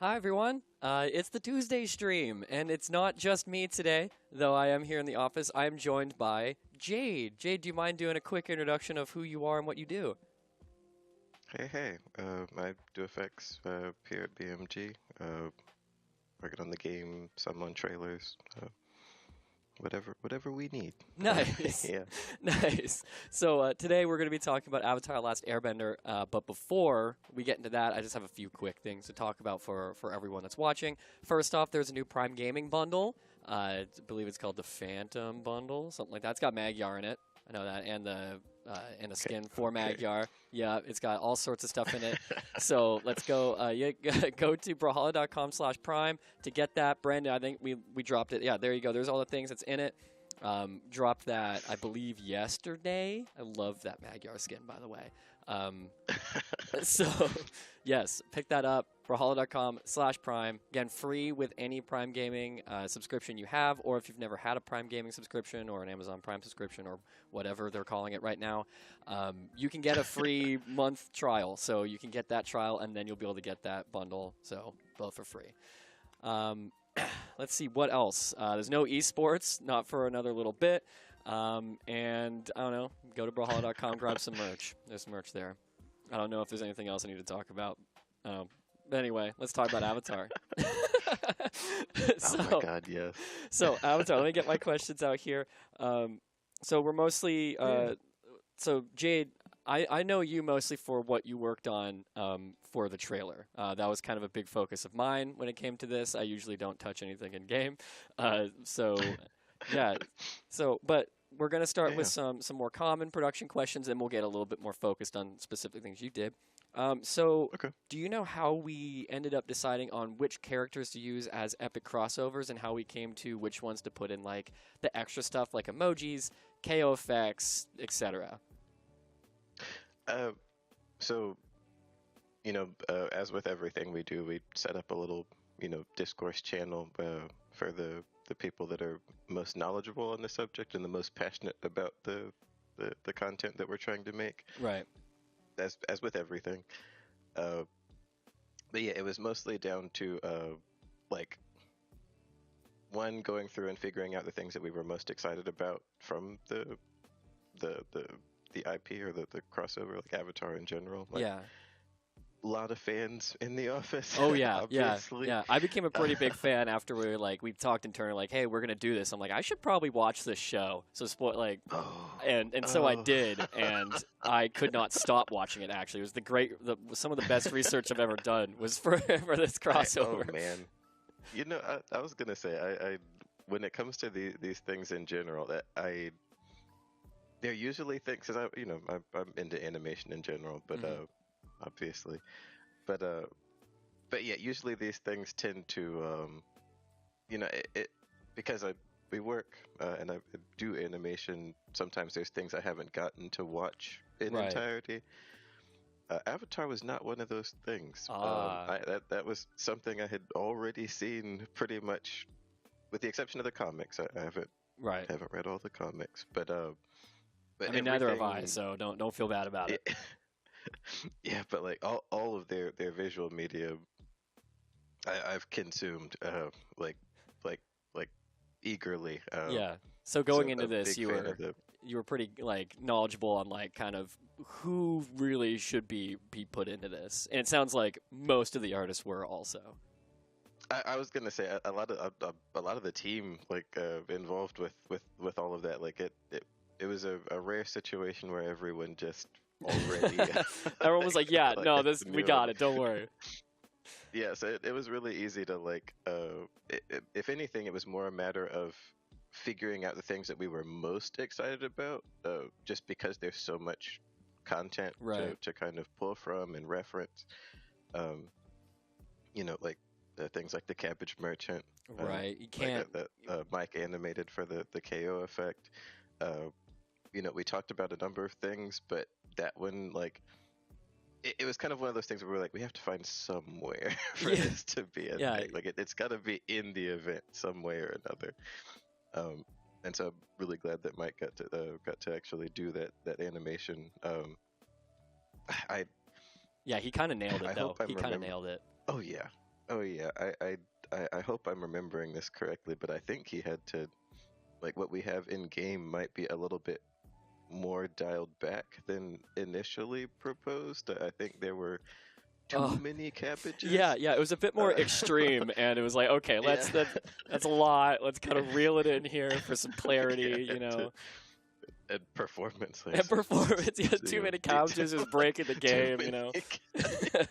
Hi everyone. It's the Tuesday stream, and it's not just me today, though I am here in the office. I am joined by Jade. Jade, do you mind doing a quick introduction of who you are and what you do? Hey, I do effects here at BMG. Working on the game, some on trailers, whatever we need. Nice. Yeah. Nice. So today we're going to be talking about Avatar: Last Airbender. But before we get into that, I just have a few quick things to talk about for everyone that's watching. First off, there's a new Prime Gaming bundle. I believe it's called the Phantom Bundle, something like that. It's got Magyar in it. I know that, and the Okay. skin for Okay. Magyar. Yeah, it's got all sorts of stuff in it. So let's go. Go to brawlhalla.com/prime to get that. Brandon, I think we dropped it. Yeah, there you go. There's all the things that's in it. Dropped that, I believe, yesterday. I love that Magyar skin, by the way. Um, so, yes, pick that up. Brawlhalla.com/prime. Again, free with any Prime Gaming subscription you have, or if you've never had a Prime Gaming subscription or an Amazon Prime subscription or whatever they're calling it right now, you can get a free month trial. So you can get that trial, and then you'll be able to get that bundle. So both for free. Um, let's see what else. There's no esports, not for another little bit. And I don't know. Go to brawlhalla.com, grab some merch. There's some merch there. I don't know if there's anything else I need to talk about. But anyway, let's talk about Avatar. Oh my so, God, yes. so Avatar. Let me get my questions out here. So we're mostly. Yeah. So Jade, I know you mostly for what you worked on for the trailer. That was kind of a big focus of mine when it came to this. I usually don't touch anything in game. So yeah. So but we're gonna start with Yeah. some more common production questions, and we'll get a little bit more focused on specific things you did. So Okay. do you know how we ended up deciding on which characters to use as epic crossovers, and how we came to which ones to put in like the extra stuff like emojis, KO effects, etc.? Uh, so as with everything we do, we set up a little, discourse channel for the people that are most knowledgeable on the subject and the most passionate about the content that we're trying to make. Right. As with everything. Uh, but yeah, it was mostly down to like one going through and figuring out the things that we were most excited about from the the the IP or the crossover, like Avatar in general. Like Yeah. a lot of fans in the office, Oh yeah, yeah, obviously. yeah. I became a pretty big fan after we talked internally, like, hey, we're gonna do this. I'm like, I should probably watch this show. So Oh, and so I oh, did, and I could not stop watching it. Actually, it was some of the best research I've ever done was for for this oh crossover. man. I was gonna say, I when it comes to these things in general, that they're usually things, because I'm into animation in general, but Hmm. obviously, but yeah, usually these things tend to it because we work and I do animation. Sometimes there's things I haven't gotten to watch in Right. entirety. Avatar was not one of those things. Ah. That was something I had already seen pretty much, with the exception of the comics. I Right. haven't read all the comics, I but mean, neither have I. everything. So don't feel bad about it. Yeah, but like all of their visual media, I've consumed like like like eagerly. Yeah. So So going into a this, big fan of the. you were pretty like knowledgeable on like kind of who really should be put into this, and it sounds like most of the artists were also. I was gonna say a lot of the team like involved with all of that. Like it was a rare situation where everyone just already Everyone was like, "Yeah, like no, this we knew got it. Don't worry." Yeah, so it was really easy to like. If anything, it was more a matter of figuring out the things that we were most excited about, just because there's so much content Right, to kind of pull from and reference. Um, like things like the Cabbage Merchant, right. You like can't. that Mike animated for the KO effect. Uh, we talked about a number of things, but that one, like, it was kind of one of those things where we were like, we have to find somewhere for Yeah, this to be a yeah, thing. Like, it's got to be in the event some way or another. And so I'm really glad that Mike got to actually do that animation. I yeah. He kind of nailed it I though. hope I'm He kind of remember. nailed it. Oh yeah, Oh yeah, I hope I'm remembering this correctly, but I think he had to, like, what we have in game might be a little bit more dialed back than initially proposed. I think there were too Oh, many yeah, cabbages. yeah. It was a bit more Uh, extreme, and it was like, okay, yeah. that's a lot. Let's kind of reel it in here for some Yeah, clarity, you to, know. and performance, like And performance, yeah, too many cabbages is detail, breaking the too game, you many. know.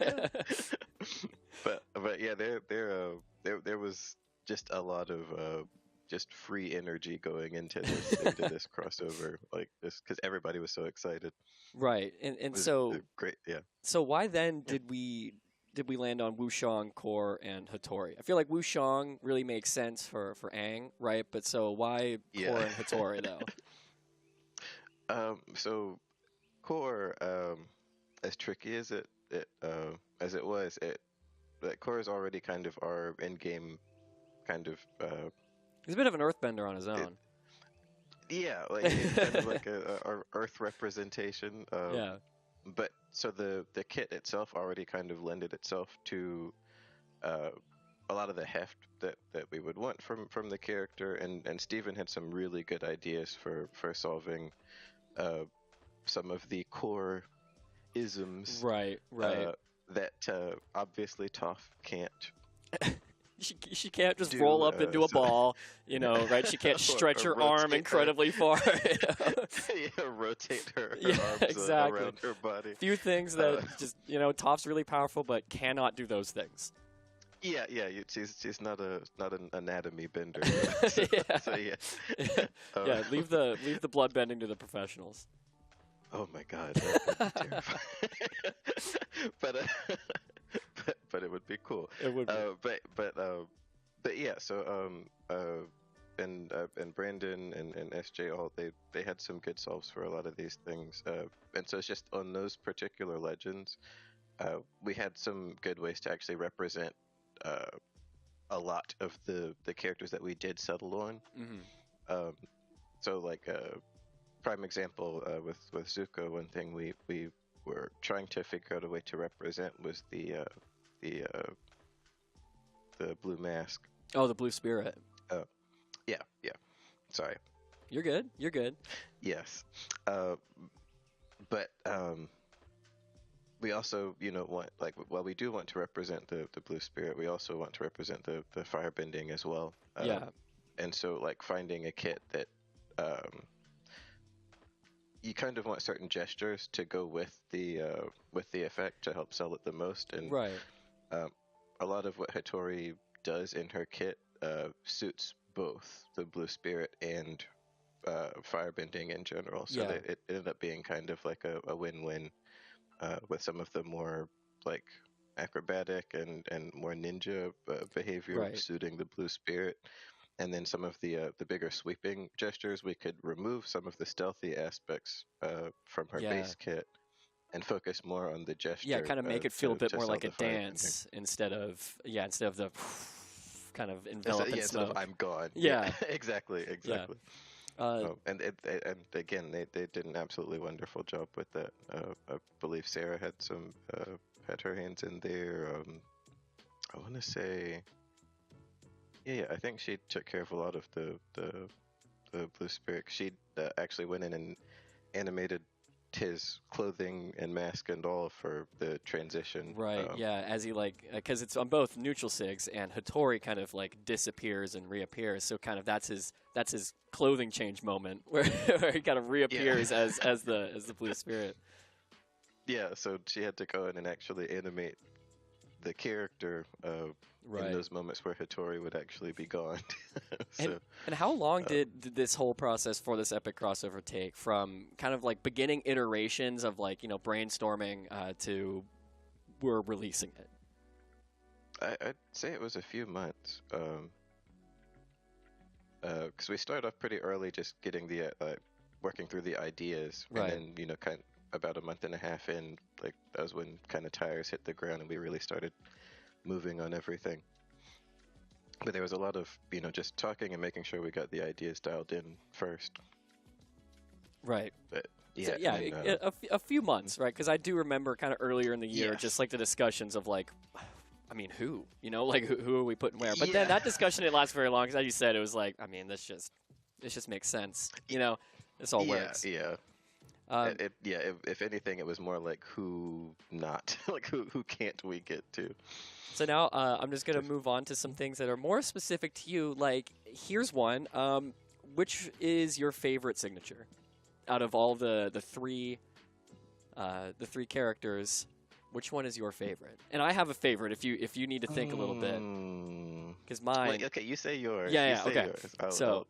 Yeah. But yeah, there was just a lot of just free energy going into this crossover, like this, because everybody was so excited. Right, and It was so great. Yeah. why then Yeah. did we land on Wushang, Core, and Hattori? I feel like Wushang really makes sense for Aang, right? But so why Yeah. Core and Hattori though? So core, as tricky as it was, that core is already kind of our end game kind of He's a bit of an earthbender on his it, own. yeah, like it's kind of like a Earth representation. Yeah, But so the kit itself already kind of lended itself to uh, a lot of the heft that we would want from the character, and Steven had some really good ideas for solving some of the core isms right, right. that obviously Toph can't She can't just roll do. up into a So ball, you know, right? She can't stretch or her arm rotate her, incredibly far. You know? yeah, rotate her Yeah, arms exactly. around her body. Few things that Uh, just, Toph's really powerful, but cannot do those things. yeah. She's not an anatomy bender. So, Yeah. so yeah. Yeah, leave the blood bending to the professionals. Oh my God, that would be terrifying. but, but it would be cool. It would be. But yeah. So and Brandon and SJ all they had some good solves for a lot of these things. And so it's just on those particular legends, we had some good ways to actually represent uh, a lot of the characters that we did settle on. Um, so like prime example with Zuko, one thing we were trying to figure out a way to represent was the the blue mask. Oh, the blue spirit. Uh, yeah. Sorry. You're good. You're good. Yes. Uh, but we also, want, like, while we do want to represent the blue spirit, we also want to represent the firebending as well. Yeah. And so, like, finding a kit that you kind of want certain gestures to go with the effect to help sell it the most. And Right. a lot of what Hattori does in her kit suits both the blue spirit and firebending in general. So Yeah. that it ended up being kind of like a win-win with some of the more like acrobatic and more ninja behavior Right. suiting the blue spirit. And then some of the bigger sweeping gestures, we could remove some of the stealthy aspects from her Yeah. base kit and focus more on the gesture. Yeah, kind of make it feel a bit to more sell like a the firebending. dance instead of the kind of Instead, enveloping instead of smoke. I'm gone. Yeah. exactly. Yeah. Uh, And again, they did an absolutely wonderful job with that. I believe Sarah had had her hands in there. I want to say, yeah, I think she took care of a lot of the blue spirit. She actually went in and animated his clothing and mask and all for the transition. Right, yeah, as he because it's on both neutral sigs, and Hattori kind of like disappears and reappears. So kind of that's his clothing change moment where, where he kind of reappears as the blue spirit. Yeah, so she had to go in and actually animate the character Right. in those moments where Hattori would actually be gone. So, And how long did this whole process for this epic crossover take, from kind of like beginning iterations of like brainstorming to we're releasing it? I'd say it was a few months. Because we started off pretty early, just getting the working through the ideas, Right. and then kind of about a month and a half in, like that was when kind of tires hit the ground and we really started moving on everything. But there was a lot of just talking and making sure we got the ideas dialed in first. Right. But yeah, So, yeah, and then, a few months, right? Because I do remember kind of earlier in the year, Yes. just like the discussions of like, I mean, who? You know, like who are we putting where? But Yeah. then that discussion didn't last very long because, as you said, it was like, I mean, this just makes sense. You know, this all works. Yeah. If anything, it was more like who not, like who can't we get to? So now I'm just gonna move on to some things that are more specific to you. Like, here's one. Which is your favorite signature out of all the three characters? Which one is your favorite? And I have a favorite. If you need to think a little bit, because mine. Wait, okay, you say yours. Yeah, you say okay. Yours.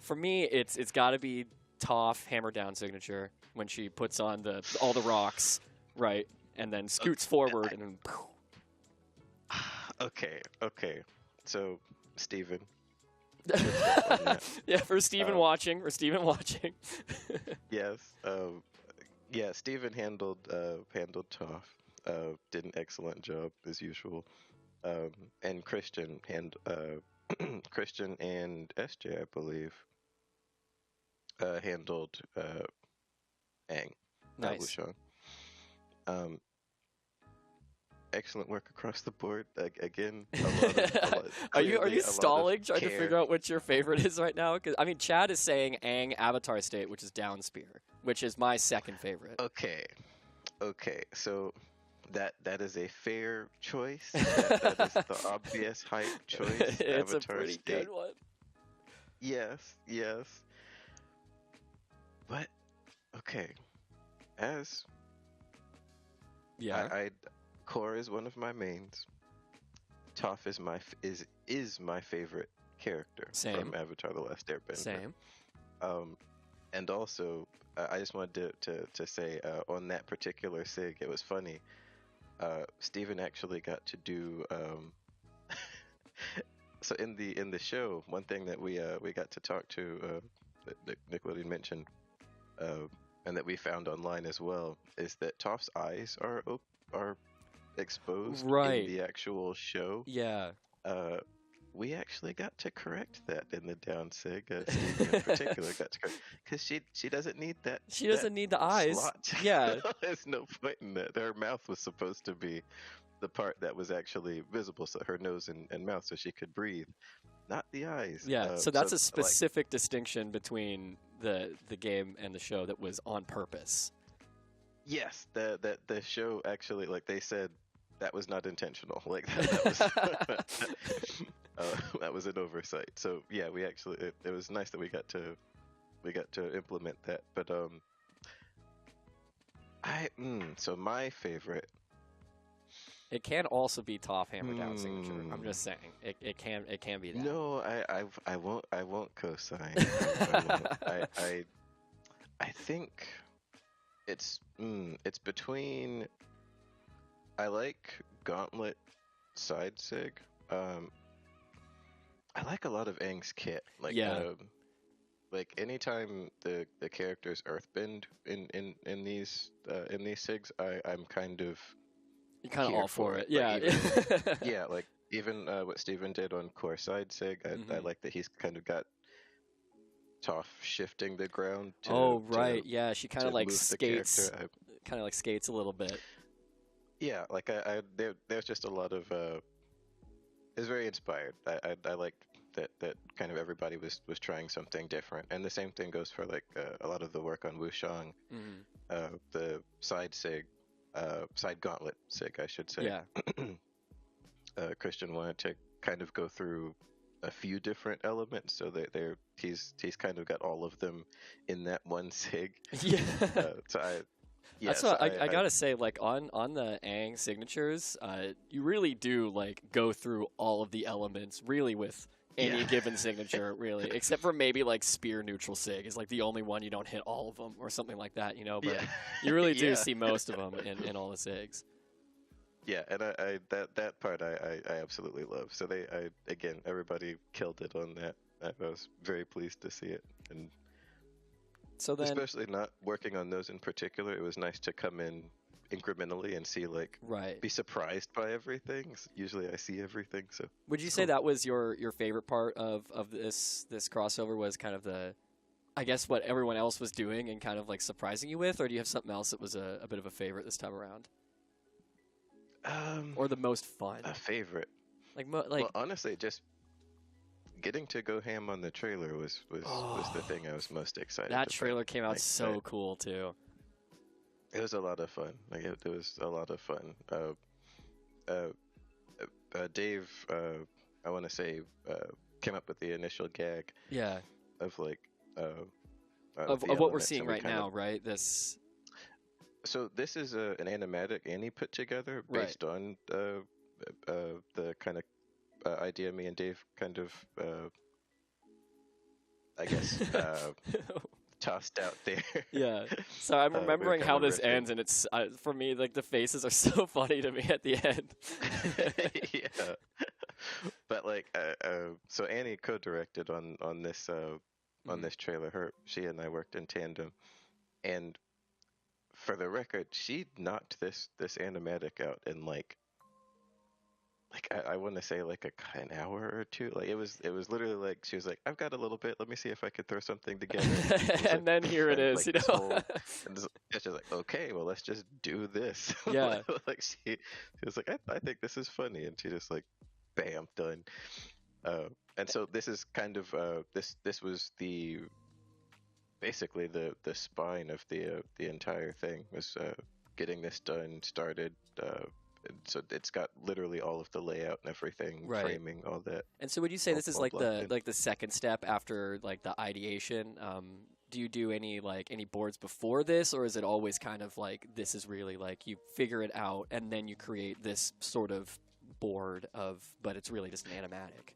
For me, it's got to be Toph hammer down signature when she puts on all the rocks, right, and then scoots forward and then. Okay. So, Steven. Yeah, for Steven watching. Yes. Yeah, Steven handled Toph. Did an excellent job as usual. And Christian Christian and SJ, I believe, handled Aang. Nice. Wushang. Excellent work across the board. Again, a lot, are you stalling trying to care. figure out what your favorite is right now? Because I mean, Chad is saying Aang Avatar State, which is down spear, which is my second favorite. Okay. So that is a fair choice. That is the obvious hype choice. It's Avatar a pretty State. good one. Yes. But okay, Yeah. Korra is one of my mains. Toph is my favorite character from Avatar: The Last Airbender. Same. And also, I just wanted to say on that particular sig, it was funny. Steven actually got to do. So in the show, one thing that we got to talk to that Nickelodeon mentioned, and that we found online as well, is that Toph's eyes are exposed in the actual show. Yeah. We actually got to correct that in the down sig. Steven in particular got to correct, because she doesn't need that. She doesn't need the eyes. Slot. Yeah. There's no point in that. Her mouth was supposed to be the part that was actually visible, so her nose and mouth, so she could breathe, not the eyes. Yeah. So that's a specific distinction between the game and the show that was on purpose. Yes, the show actually, like they said, that was not intentional. Like that was that was an oversight. So yeah, we actually it was nice that we got to implement that. But so my favorite. It can also be Toph hammer down signature. I'm just saying it can be that. No, I won't co-sign. I think it's between. I like Gauntlet side sig. I like a lot of Aang's kit. Like like anytime the characters earthbend in these sigs, I'm kind of. You're kind of all for it. Yeah. Yeah. Yeah, like even what Steven did on Core Side Sig, I like that he's kind of got Toph shifting the ground. Yeah, she kind of like skates, kind of like skates a little bit. Yeah, like there's just a lot of. It's very inspired. I liked that kind of everybody was trying something different, and the same thing goes for like a lot of the work on Wushang, the side sig. Side gauntlet sig, I should say. Yeah. Christian wanted to kind of go through a few different elements, so he's kind of got all of them in that one sig. Yeah. That's what I gotta say. Like on the Aang signatures, you really do like go through all of the elements really with any given signature, really, except for maybe like spear neutral sig is like the only one you don't hit all of them or something like that, you know. But you really do see most of them in all the sigs. Yeah, and I that part I absolutely love. So again, everybody killed it on that. I was very pleased to see it, and so then, especially not working on those in particular, it was nice to come in incrementally and see be surprised by everything. Usually I see everything. So would you say that was your favorite part of this crossover, was kind of I guess what everyone else was doing and kind of like surprising you with, or do you have something else that was a bit of a favorite this time around? or the most fun? A favorite. Like Well, honestly, just getting to go ham on the trailer was the thing I was most excited that about. trailer came out Like, so cool too. it was a lot of fun. Like it was a lot of fun. Uh, Dave, I want to say, came up with the initial gag Yeah. of like Of the what we're elements, seeing and we right kind now, of. right? This. So this is an animatic Annie put together Right. based on the kind of idea me and Dave kind of, I guess, tossed out there. Yeah. So I'm We were remembering kind how of this riffing. ends, and it's for me like the faces are so funny to me at the end. Yeah. But like, so Annie co-directed on this on this trailer. She and I worked in tandem, and for the record, she knocked this animatic out in like I want to say like an hour or two. Like it was literally like she was like, I've got a little bit. Let me see if I could throw something together. And then here it is, like you this know. whole, and she's like, okay, well let's just do this. Yeah. Like she was like, I think this is funny, and she just like, bam, done. And so this is kind of this was the basically the spine of the entire thing was getting this done started. And so it's got literally all of the layout and everything, Right. framing, all that. And so would you say this is all like locked in. the second step after like the ideation? Do you do any boards before this, or is it always kind of like this is really like you figure it out and then you create this sort of board but it's really just an animatic?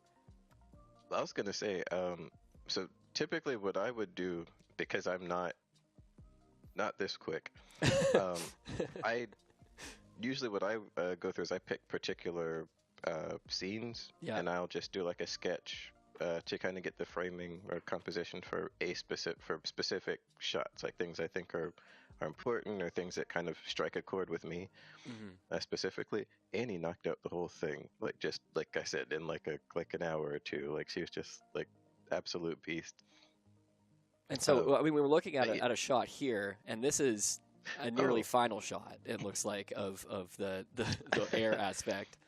I was gonna say, so typically what I would do, because I'm not this quick, I usually what I go through is I pick particular scenes, Yeah. and I'll just do like a sketch to kind of get the framing or composition for specific shots, like things I think are important or things that kind of strike a chord with me specifically. Annie knocked out the whole thing, like just like I said, in like an hour or two. Like she was just like absolute beast. And so I mean, we were looking at a shot here, and this is a nearly final shot. It looks like of the air aspect.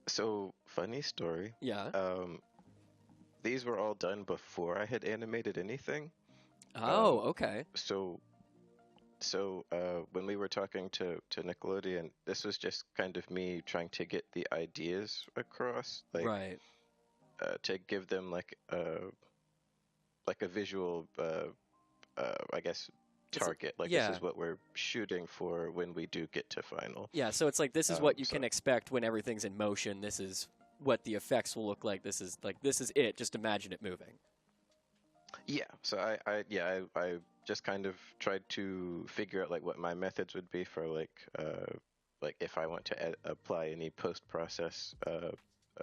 So funny story. Yeah. These were all done before I had animated anything. Oh, okay. So when we were talking to Nickelodeon, this was just kind of me trying to get the ideas across, like Right. To give them like a visual, I guess, target. Like yeah. this is what we're shooting for when we do get to final. Yeah, so it's like this is what you can expect when everything's in motion. This is what the effects will look like. This is it. Just imagine it moving. Yeah. So I just kind of tried to figure out like what my methods would be for like if I want to apply any post-process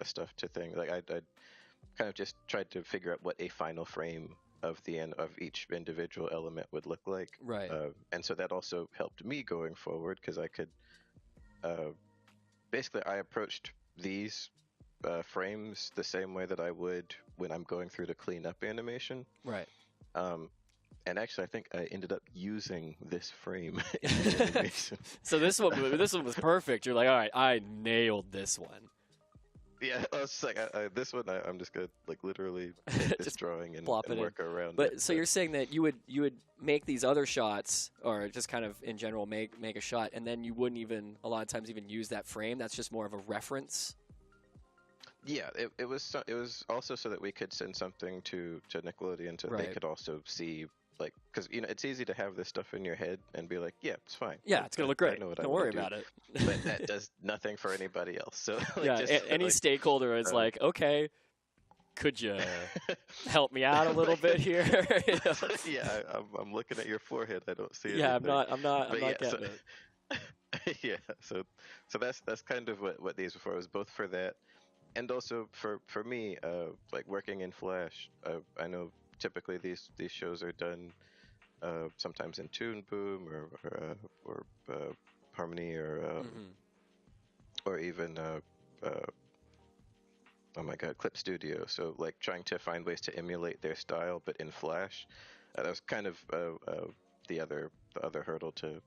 stuff to things. Like I kind of just tried to figure out what a final frame of the end of each individual element would look like. Right. And so that also helped me going forward, because I could basically I approached these frames the same way that I would when I'm going through the cleanup animation. Right. And actually, I think I ended up using this frame in the animation. So this one was perfect. You're like, all right, I nailed this one. Yeah, I was just like, this one, I'm just gonna like literally take this drawing and work around but it. So you're saying that you would make these other shots, or just kind of in general make a shot, and then you wouldn't even a lot of times even use that frame. That's just more of a reference. Yeah, it was also so that we could send something to Nickelodeon, so they could also see, like, because it's easy to have this stuff in your head and be like, yeah, it's fine. Yeah, it's gonna look great. I know what Don't I worry do. about it. But that does nothing for anybody else. So like, yeah, any stakeholder is like, okay, could you help me out a little bit here? You know? Yeah, I'm looking at your forehead. I don't see it. Yeah, I'm not getting it. Yeah, so that's kind of what these were for. It was both for that, and also for me, like working in Flash. I know typically these shows are done sometimes in Toon Boom or Harmony or even oh my god, Clip Studio. So like trying to find ways to emulate their style, but in Flash. That was kind of the other hurdle to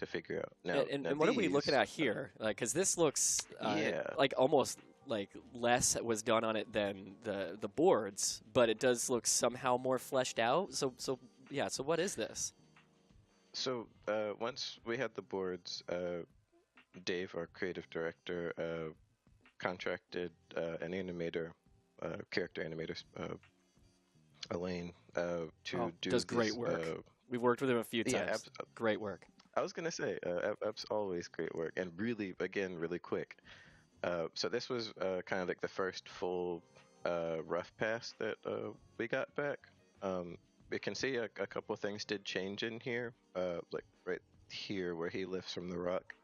to figure out. Now, And what are we looking at here? Like, because this looks yeah. like almost like less was done on it than the boards, but it does look somehow more fleshed out. So yeah. So what is this? So once we had the boards, Dave, our creative director, contracted an animator, character animator, Elaine, to do does great this, work. We've worked with him a few times. Yeah, great work. I was gonna say, App's always great work, and really, again, really quick. So this was kind of like the first full rough pass that we got back. We can see a couple of things did change in here, like right here where he lifts from the rock.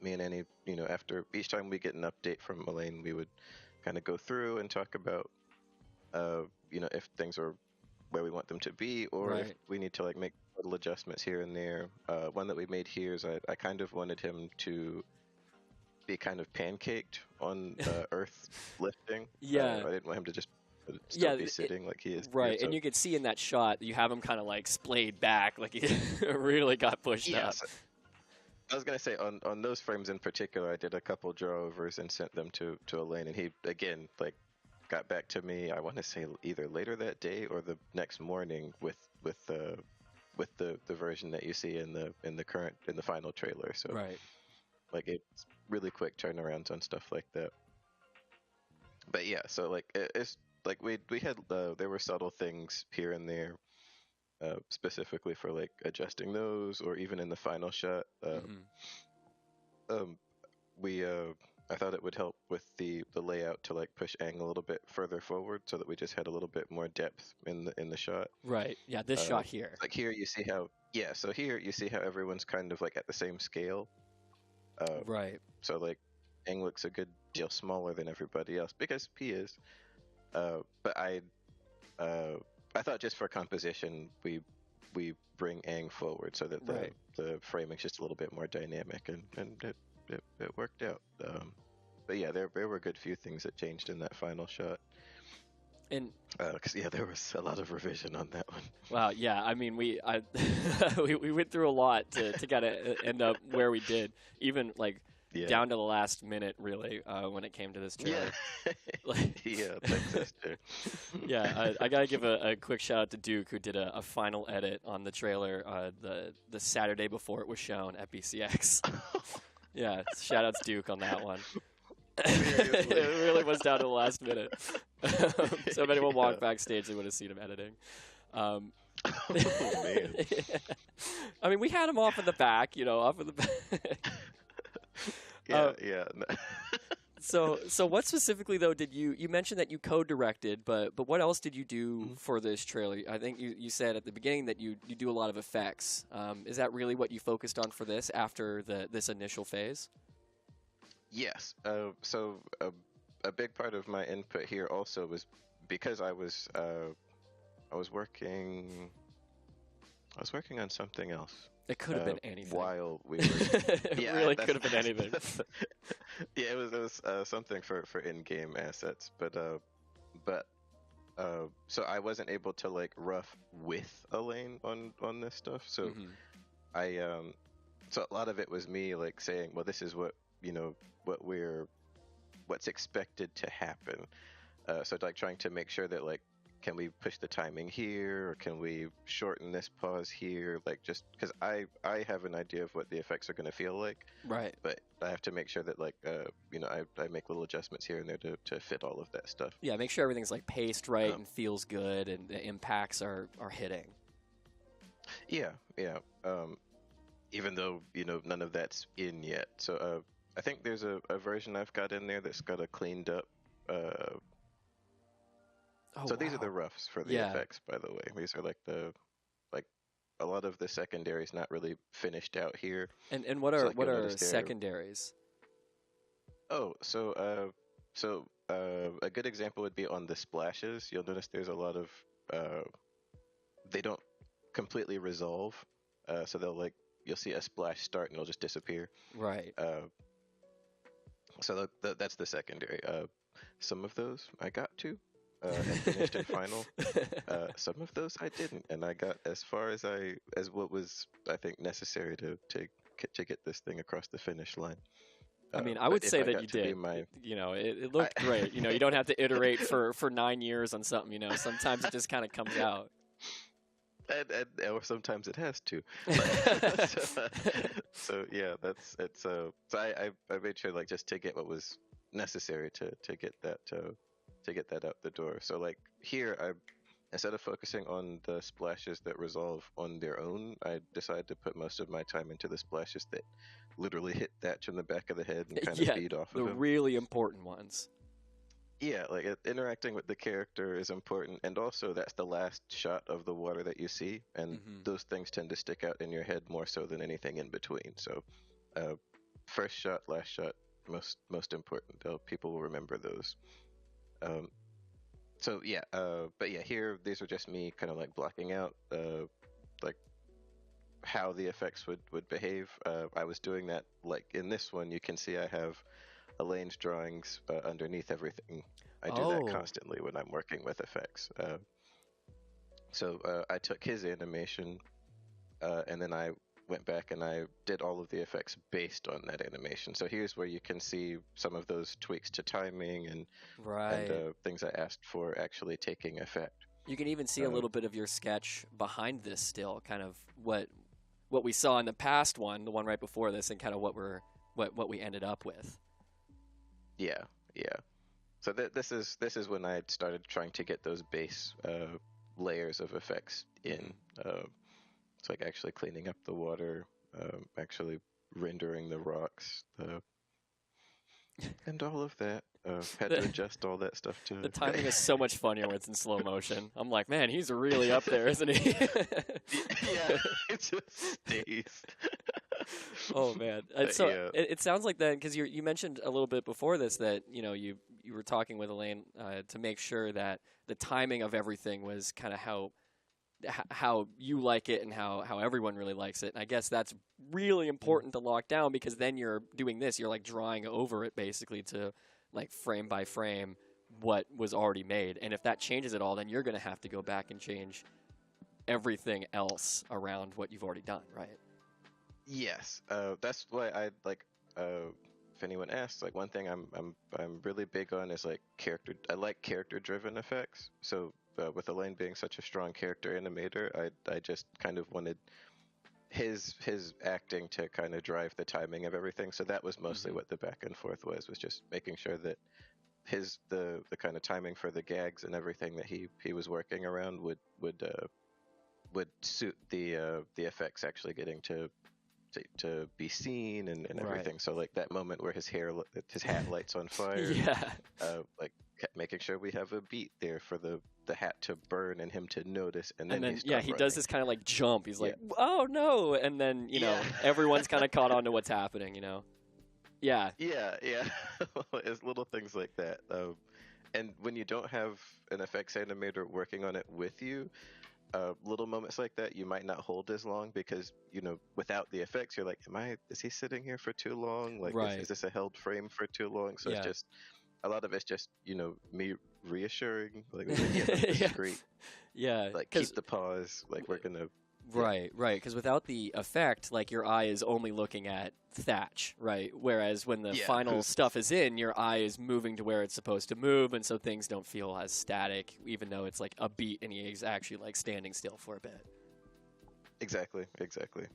Me and Annie, after each time we get an update from Elaine, we would kind of go through and talk about, if things are where we want them to be, or if we need to like make little adjustments here and there. One that we made here is I kind of wanted him to be kind of pancaked on Earth lifting. Yeah. I didn't want him to just still be sitting like he is. Right, here, so. And you can see in that shot, you have him kind of like splayed back, like he really got pushed up. I was gonna say on those frames in particular, I did a couple drawovers and sent them to Elaine, and he again like got back to me. I want to say either later that day or the next morning with the version that you see in the final trailer. So like it's really quick turnarounds on stuff like that. But yeah, so like it's like we had there were subtle things here and there, specifically for like adjusting those, or even in the final shot. I thought it would help with the layout to like push Aang a little bit further forward, so that we just had a little bit more depth in the shot. Right. Yeah. This shot here. Like here, you see how So here you see how everyone's kind of like at the same scale. Right. So like Aang looks a good deal smaller than everybody else because he is. But I thought just for composition we bring Aang forward so that the framing's just a little bit more dynamic, and it worked out. But yeah, there were a good few things that changed in that final shot. And because there was a lot of revision on that one. Wow, yeah. I mean, we went through a lot to kind of end up where we did, even like down to the last minute, really, when it came to this trailer. Thanks, yeah, I gotta give a quick shout out to Duke, who did a final edit on the trailer the Saturday before it was shown at BCX. Yeah, shout out to Duke on that one. It really was down to the last minute. So if anyone walked backstage, they would have seen him editing. Oh, man. I mean, we had him off in the back, off in the back. Yeah. So what specifically, though, did you mentioned that you co-directed, but what else did you do for this trailer? I think you said at the beginning that you do a lot of effects. Is that really what you focused on for this after this initial phase? Yes. So a big part of my input here also was because I was working on something else. It could have been anything. While we were, it really could have been anything. Yeah, it was something for in-game assets, but so I wasn't able to like rough with Elaine on this stuff. So so a lot of it was me like saying, well, this is what's expected to happen. So like trying to make sure that like, can we push the timing here, or can we shorten this pause here? Like, just because I have an idea of what the effects are going to feel like, right? But I have to make sure that like I make little adjustments here and there to fit all of that stuff. Yeah, make sure everything's like paced right and feels good, and the impacts are hitting. Yeah. Even though none of that's in yet. So I think there's a version I've got in there that's got a cleaned up. These are the roughs for the effects, by the way. These are like a lot of the secondaries not really finished out here. And what are secondaries? Oh, so a good example would be on the splashes. You'll notice there's a lot of they don't completely resolve. So you'll see a splash start and it'll just disappear. Right. So that's the secondary. Some of those I got to. and finished in final. Some of those I didn't, and I got as far as what was I think necessary to get this thing across the finish line. I mean, I But would if say I that got you to be did. my, You know, it looked great. You know, you don't have to iterate for 9 years on something. You know, sometimes it just kind of comes out. or sometimes it has to. But, so yeah, it's so I made sure like just to get what was necessary to get that out the door. So like here I instead of focusing on the splashes that resolve on their own, I decided to put most of my time into the splashes that literally hit Thatch in the back of the head and kind of Yeah, feed off the of him. really important ones. Yeah, like interacting with the character is important, and also that's the last shot of the water that you see, and those things tend to stick out in your head more so than anything in between. So, first shot, last shot, most important. People will remember those. Um, so yeah, but yeah, here these were just me kind of like blocking out, like how the effects would behave. I was doing that like in this one. You can see I have Elaine's drawings underneath everything. I do that constantly when I'm working with effects. So I took his animation, and then I went back and I did all of the effects based on that animation. So here's where you can see some of those tweaks to timing and things I asked for actually taking effect. You can even see a little bit of your sketch behind this still, kind of what we saw in the past one, the one right before this, and kind of what we ended up with. Yeah. So this is when I started trying to get those base layers of effects in. It's like actually cleaning up the water, actually rendering the rocks, and all of that. Had to adjust all that stuff to. The timing is so much funnier when it's in slow motion. I'm like, man, he's really up there, isn't he? Yeah, it just stays. Oh man, so it sounds like that because you mentioned a little bit before this that you were talking with Elaine to make sure that the timing of everything was kind of how you like it and how everyone really likes it. And I guess that's really important to lock down because then you're doing this, you're like drawing over it basically to like frame by frame what was already made. And if that changes at all, then you're going to have to go back and change everything else around what you've already done, right? Yes, that's why I like. If anyone asks, like one thing I'm really big on is like character. I like character-driven effects. So with Elaine being such a strong character animator, I just kind of wanted his acting to kind of drive the timing of everything. So that was mostly what the back and forth was just making sure that the kind of timing for the gags and everything that he was working around would suit the effects actually getting to be seen and everything. So like that moment where his hat lights on fire, like making sure we have a beat there for the hat to burn and him to notice, and then he does this kind of like jump. He's like, oh no, and then everyone's kind of caught on to what's happening. Yeah. It's little things like that. And when you don't have an effects animator working on it with you, little moments like that you might not hold as long because without the effects you're like, is he sitting here for too long? Like, is this a held frame for too long? So it's just a lot of it's just me reassuring, like, this is great. Like, keep the pause. Like, we're gonna. Right. Because without the effect, like your eye is only looking at Thatch, right? Whereas when the final stuff is in, your eye is moving to where it's supposed to move, and so things don't feel as static, even though it's like a beat and he's actually like standing still for a bit. Exactly.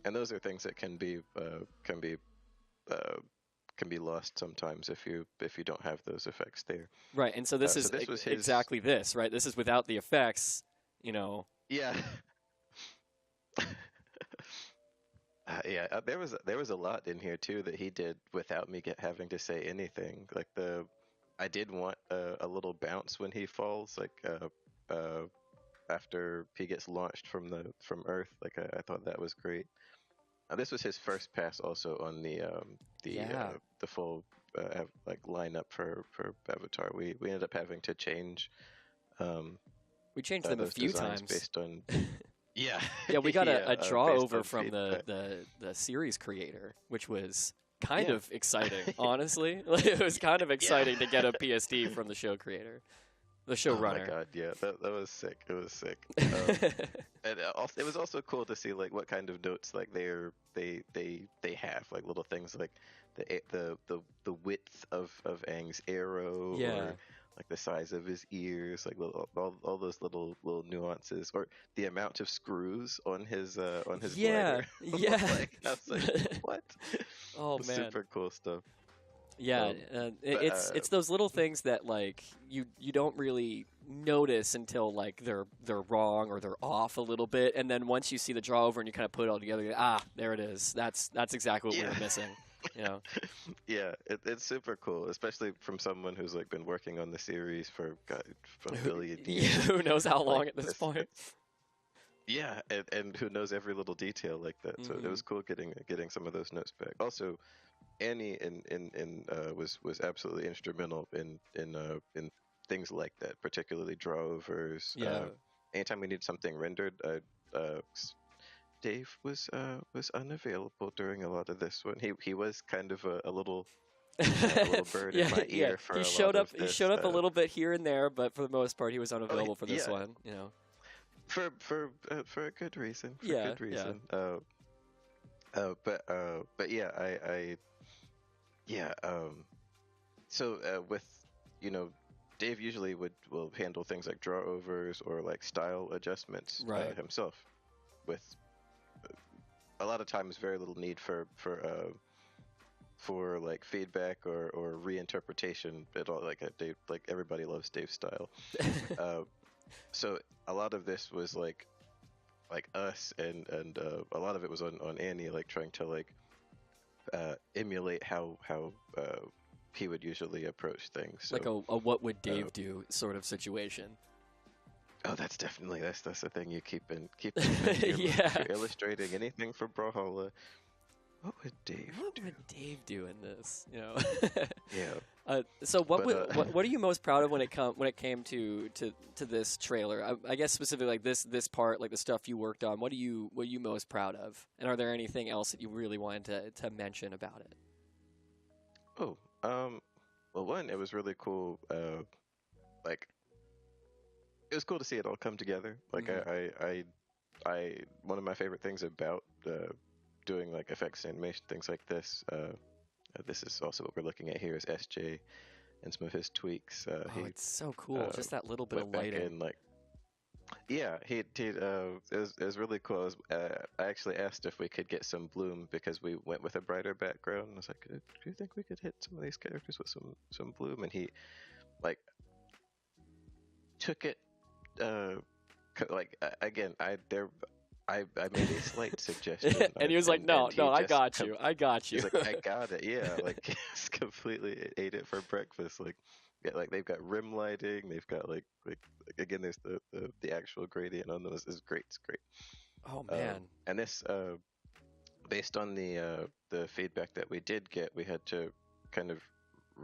And those are things that can be lost sometimes if you don't have those effects there. Right, and so this is exactly this, right? This is without the effects, Yeah. There was a lot in here too that he did without me having to say anything. Like I did want a little bounce when he falls, like after he gets launched from Earth. Like I thought that was great. This was his first pass also on the full like lineup for Avatar. We ended up having to change. We changed them a few times based on. Yeah. Yeah, we got a draw over from the series creator, which was kind of exciting, honestly. It was kind of exciting to get a PSD from the show creator. the Oh my showrunner. God, yeah, that was sick. It was sick. And also, it was also cool to see like what kind of notes like they have like little things like the width of Aang's arrow, Yeah. or like the size of his ears, like all those little nuances, or the amount of screws on his Yeah. glider. Yeah. Like I was like, what? Oh man. Super cool stuff. Yeah, But it's those little things that like you don't really notice until like they're wrong or they're off a little bit, and then once you see the draw over and you kind of put it all together, there it is. That's exactly what we yeah. were missing. You know. Yeah, it's super cool, especially from someone who's like been working on the series for God, for a billion Yeah, years. who knows how long Like at this point? yeah, and who knows every little detail like that. So it Hmm. was cool getting some of those notes back. Also, Annie was absolutely instrumental in things like that, particularly drawovers. Yeah. Anytime we need something rendered, Dave was unavailable during a lot of this one. He was kind of a little bird in Yeah, my yeah. ear for He a showed lot up. of He this. showed up a little bit here and there, but for the most part, he was unavailable for this Yeah, one. You know. for a good reason. For Yeah, good yeah. reason. But yeah, I yeah. So with you know, Dave usually will handle things like draw overs or like style adjustments Right. himself. With a lot of times, very little need for like feedback or reinterpretation at all. Like Dave, like everybody loves Dave's style. Uh, so a lot of this was like us and a lot of it was on Annie, like trying to like emulate how he would usually approach things. So, Like a what would uh, Dave do sort of situation. oh, that's definitely that's the thing you keep in mind. Yeah. If you're illustrating anything for Brawlhalla, what would Dave What do? would Dave do in this? You know. Yeah, So what but what are you most proud of when it came to this trailer? I guess specifically like this part, like the stuff you worked on. What are you most proud of? And are there anything else that you really wanted to mention about it? oh, well, one, it was really cool. Like it was cool to see it all come together. Like Hmm. one of my favorite things about doing like effects animation things like this. This is also what we're looking at here is SJ and some of his tweaks. Oh, He it's so cool. Just that little bit went of back lighting. in like yeah, it was really cool. I actually asked if we could get some bloom because we went with a brighter background. I was like, do you think we could hit some of these characters with some bloom? And he like took it like again I made a slight suggestion And he was like, "No, and he no, I just got you. I got you." he's like, I got it, yeah. Like he's completely ate it for breakfast. Like yeah, like they've got rim lighting, they've got like again there's the actual gradient on those is great. It's great. Oh man. And this based on the feedback that we did get, we had to kind of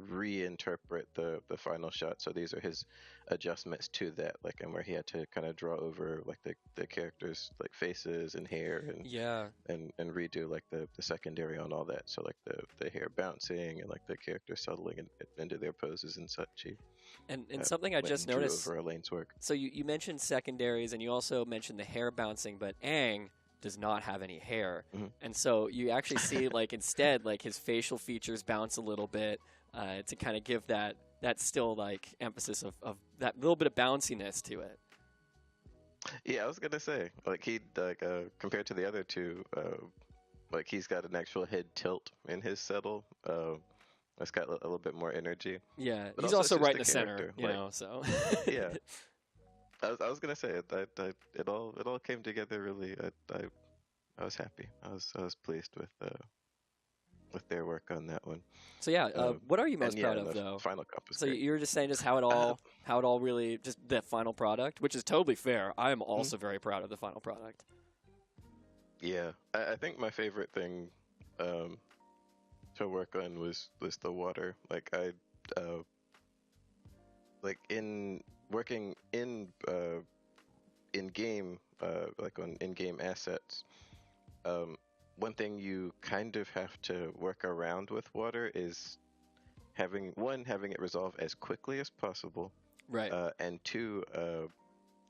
reinterpret the final shot. So these are his adjustments to that, like, and where he had to kind of draw over like the characters like faces and hair Yeah. and redo like the secondary on all that. So like the hair bouncing and like the characters settling into their poses and such. He And something I went just and drew noticed. over Elaine's work. So you mentioned secondaries and you also mentioned the hair bouncing, but Aang does not have any hair. Mhm. And so you actually see like instead like his facial features bounce a little bit to kind of give that still like emphasis of that little bit of bounciness to it. Yeah, I was gonna say like he like compared to the other two, like he's got an actual head tilt in his settle. It's got a little bit more energy. Yeah, But he's also also it's just right in the the center, character, you like know, so. yeah. I was gonna say it. It all came together really. I was happy. I was pleased with their work on that one. So yeah, what are you And most yeah, proud and of the though? final comp was So great. you were just saying just Uh, how it all really just the final product, which is totally fair. I am mhm. also very proud of the final product. Yeah, I think my favorite thing um, to work on was the water. Like I like in working in game like on in game assets. Um, One thing you kind of have to work around with water is having it resolve as quickly as possible, Right. And two,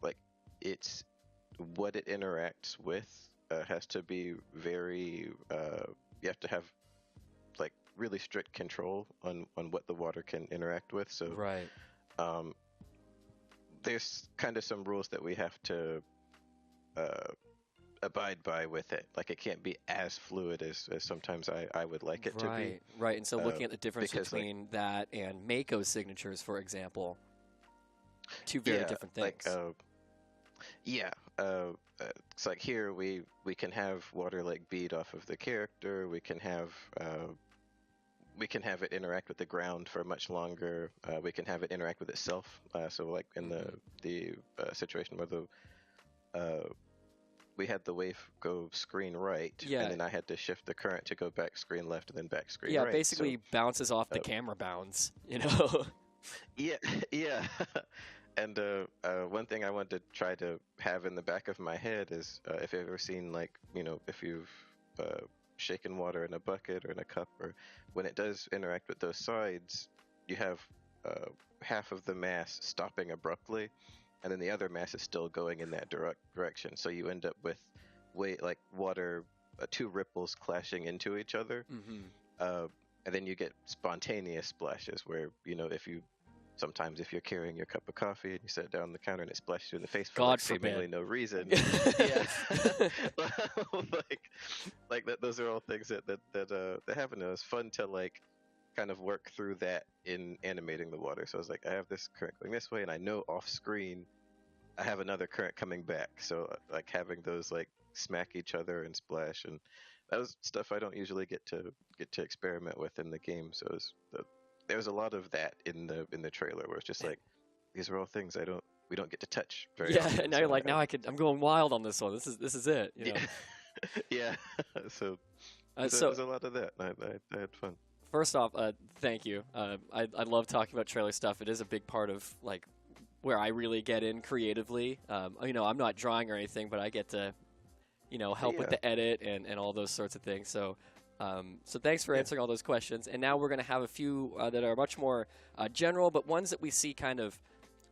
like it's what it interacts with has to be very. You have to have like really strict control on what the water can interact with. So Right. um, there's kind of some rules that we have to uh, abide by with it. Like it can't be as fluid as sometimes I would like it to be. Right. Right. And so looking at the difference Because like between that and Mako signatures, for example, two very yeah, different like things. yeah, it's like here we can have water like bead off of the character. We can have it interact with the ground for much longer. We can have it interact with itself. So like in the situation where the we had the wave go screen right, Yeah. and then I had to shift the current to go back screen left and then back screen Yeah, right. basically So bounces off the uh, camera bounds, you know? yeah, yeah. And one thing I want to try to have in the back of my head is if you've ever seen like if you've shaken water in a bucket or in a cup, or when it does interact with those sides, you have half of the mass stopping abruptly, and then the other mass is still going in that direction. So you end up with like water, two ripples clashing into each other, Hmm. uh, and then you get spontaneous splashes where sometimes if you're carrying your cup of coffee and you set it down on the counter and it splashes you in the face for God like forbid. seemingly no reason. Yeah. like that, those are all things that happen. It was fun to like kind of work through that in animating the water. So I was like, I have this current going this way, and I know off screen I have another current coming back. So like having those like smack each other and splash, and that was stuff I don't usually get to experiment with in the game. So there was a lot of that in the trailer where it's just like these are all things we don't get to touch very Yeah, often. and now So you're like, I'm going wild on this one. This is it, you know. yeah, yeah. So So there's a lot of that. I had fun. first off, thank you. I love talking about trailer stuff. It is a big part of like where I really get in creatively. I'm not drawing or anything, but I get to, help with Yeah, the edit and all those sorts of things. So thanks for yeah. answering all those questions. And now we're going to have a few that are much more general, but ones that we see kind of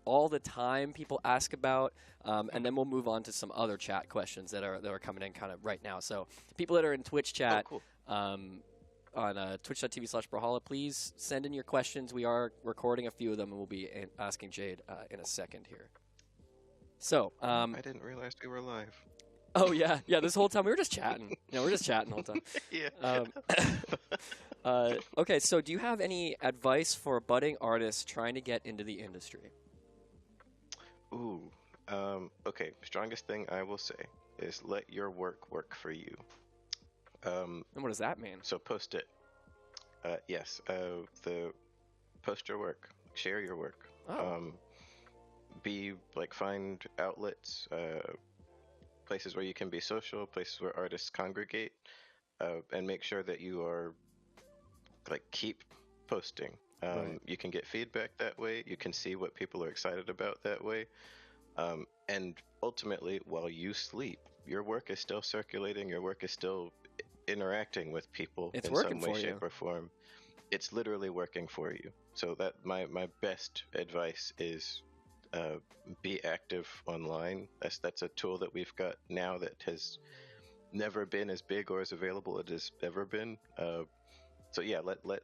all the time people ask about. And then we'll move on to some other chat questions that are coming in kind of right now. So people that are in Twitch Oh, chat, cool. on twitch.tv/Brawlhalla, please send in your questions. We are recording a few of them, and we'll be asking Jade in a second here. So, I didn't realize we were live. oh yeah, this whole time we were just chatting. We're just chatting the whole time. Yeah. Okay, so do you have any advice for budding artists trying to get into the industry? Ooh. Okay. Strongest thing I will say is let your work for you. And what does that mean? So post it. Yes. The post your work. Share your work. Oh, Find outlets, places where you can be social, places where artists congregate, and make sure that you are like keep posting. right. You can get feedback that way. You can see what people are excited about that way. And ultimately, while you sleep, your work is still circulating. Your work is still interacting with people It's in working some way, for you. shape, or form. It's literally working for you. So that my best advice is be active online. That's a tool that we've got now that has never been as big or as available as it has ever been. So yeah,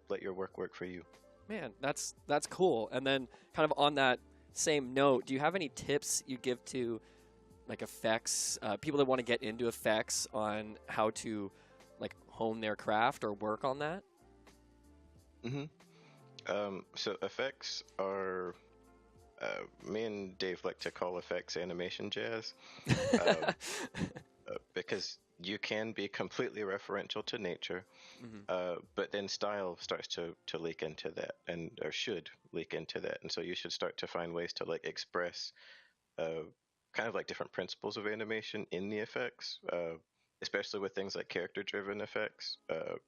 let your work for you. Man, that's cool. And then kind of on that same note, do you have any tips you give to like effects, people that want to get into effects on how to like hone their craft or work on that? hmm So effects are me and Dave like to call effects animation jazz, uh, because you can be completely referential to nature, Hmm. but then style starts to leak into that, and or should leak into that, and so you should start to find ways to like express kind of like different principles of animation in the effects, especially with things like character-driven effects.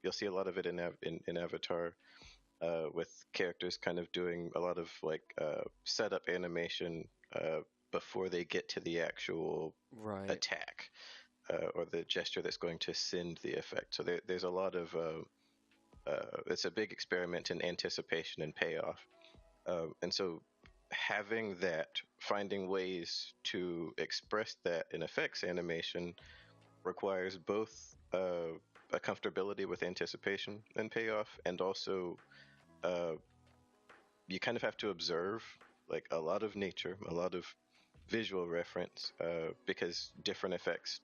You'll see a lot of it in Avatar, with characters kind of doing a lot of like setup animation before they get to the actual Right. attack or the gesture that's going to send the effect. So there's a lot of it's a big experiment in anticipation and payoff. And so having that, finding ways to express that in effects animation requires both a comfortability with anticipation and payoff, and also uh, you kind of have to observe like a lot of nature, a lot of visual reference, because different effects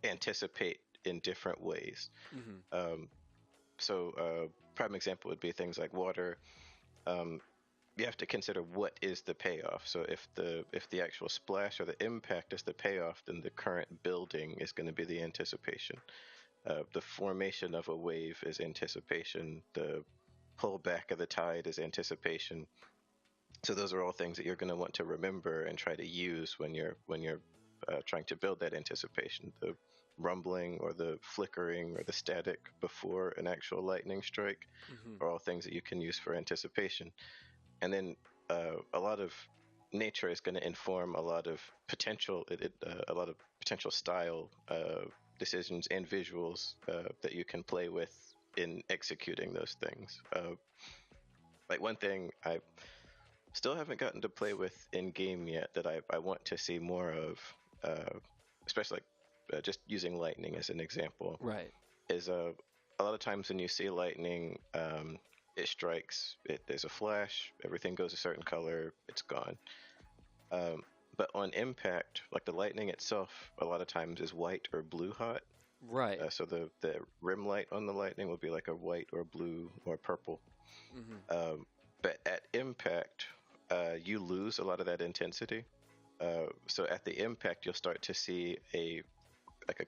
anticipate in different ways. Hmm. Um, so, prime example would be things like water. Um, you have to consider what is the payoff. So if the actual splash or the impact is the payoff, then the current building is going to be the anticipation. The formation of a wave is anticipation. The pullback of the tide is anticipation. So those are all things that you're going to want to remember and try to use when you're trying to build that anticipation. The rumbling or the flickering or the static before an actual lightning strike Hmm. are all things that you can use for anticipation. And then a lot of nature is going to inform a lot of a lot of potential style decisions and visuals that you can play with in executing those things. Like one thing I still haven't gotten to play with in game yet that I want to see more of, especially like, just using lightning as an example, Right. is a lot of times when you see lightning, it strikes, there's a flash, everything goes a certain color, it's gone. Um, but on impact, like the lightning itself, a lot of times is white or blue hot. Right. So the rim light on the lightning will be like a white or blue or purple. Hmm. But at impact, you lose a lot of that intensity. So at the impact, you'll start to see a